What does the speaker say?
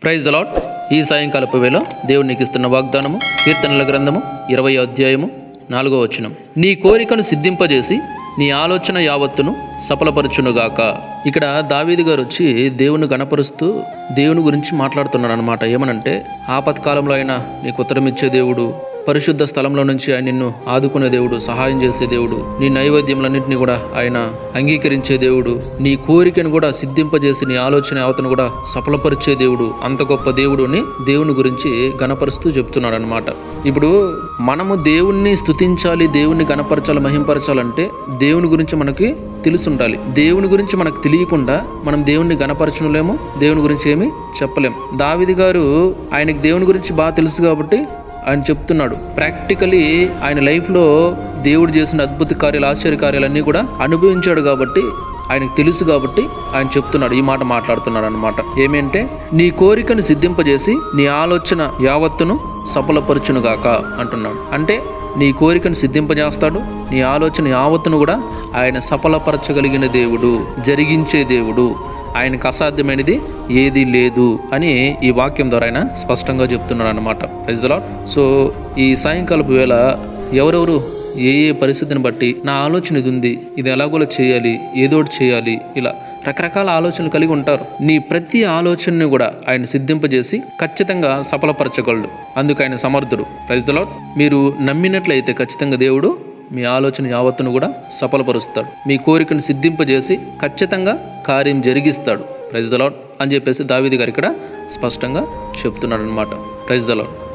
Praise the lord. ఈ సాయంకాలపు వేళ దేవుడు నీకు ఇస్తున్న వాగ్దానము కీర్తనల గ్రంథము 20వ అధ్యాయము 4వ వచనం. నీ కోరికను సిద్ధింపజేసి నీ ఆలోచన యావత్తును సఫలపరచునుగాక. ఇక్కడ దావీదు గారు వచ్చి దేవుని గణపరుస్తూ దేవుని గురించి మాట్లాడుతున్నాడు అనమాట. ఏమనంటే ఆపత్కాలంలో ఆయన నీకు ఉత్తరం ఇచ్చే దేవుడు, పరిశుద్ధ స్థలంలో నుంచి ఆయన నిన్ను ఆదుకునే దేవుడు, సహాయం చేసే దేవుడు, నీ నైవేద్యములన్నింటినీ కూడా ఆయన అంగీకరించే దేవుడు, నీ కోరికను కూడా సిద్ధింపజేసి నీ ఆలోచన యావతను కూడా సఫలపరిచే దేవుడు, అంత గొప్ప దేవుడు అని దేవుని గురించి గణపరుస్తూ చెప్తున్నాడు అనమాట. ఇప్పుడు మనము దేవుణ్ణి స్తుతించాలి, దేవుణ్ణి గణపరచాలి, మహింపరచాలంటే దేవుని గురించి మనకి తెలుసుండాలి. దేవుని గురించి మనకు తెలియకుండా మనం దేవుణ్ణి గణపరచలేము, దేవుని గురించి ఏమీ చెప్పలేము. దావీదు గారు ఆయనకి దేవుని గురించి బాగా తెలుసు కాబట్టి ఆయన చెప్తున్నాడు. ప్రాక్టికలీ ఆయన లైఫ్లో దేవుడు చేసిన అద్భుత కార్యాలు, ఆశ్చర్య కార్యాలన్నీ కూడా అనుభవించాడు కాబట్టి ఆయనకు తెలుసు కాబట్టి ఆయన చెప్తున్నాడు, ఈ మాట మాట్లాడుతున్నాడు అనమాట. ఏమంటే నీ కోరికను సిద్ధింపజేసి నీ ఆలోచన యావత్తును సఫలపరచునుగాక అంటున్నాడు. అంటే నీ కోరికను సిద్ధింపజేస్తాడు, నీ ఆలోచన యావత్తును కూడా ఆయన సఫలపరచగలిగిన దేవుడు, జరిగించే దేవుడు, ఆయనకు అసాధ్యమైనది ఏది లేదు అని ఈ వాక్యం ద్వారా ఆయన స్పష్టంగా చెప్తున్నాడు అనమాట. Praise the lord. సో ఈ సాయంకాలపు వేళ ఎవరెవరు ఏ పరిస్థితిని బట్టి నా ఆలోచన ఇది ఉంది, ఇది ఎలాగోలా చేయాలి, ఏదోటి చేయాలి, ఇలా రకరకాల ఆలోచనలు కలిగి ఉంటారు. నీ ప్రతి ఆలోచనని కూడా ఆయన సిద్ధింపజేసి ఖచ్చితంగా సఫలపరచగలడు. అందుకు ఆయన సమర్థుడు. Praise the Lord. మీరు నమ్మినట్లయితే ఖచ్చితంగా దేవుడు మీ ఆలోచన యావత్తును కూడా సఫలపరుస్తాడు. మీ కోరికను సిద్ధింపజేసి ఖచ్చితంగా కార్యం జరిగిస్తాడు. ప్రైజ్ ద లార్డ్ అని చెప్పేసి దావీదు గారు ఇక్కడ స్పష్టంగా చెప్తున్నాడు అనమాట. Praise the lord.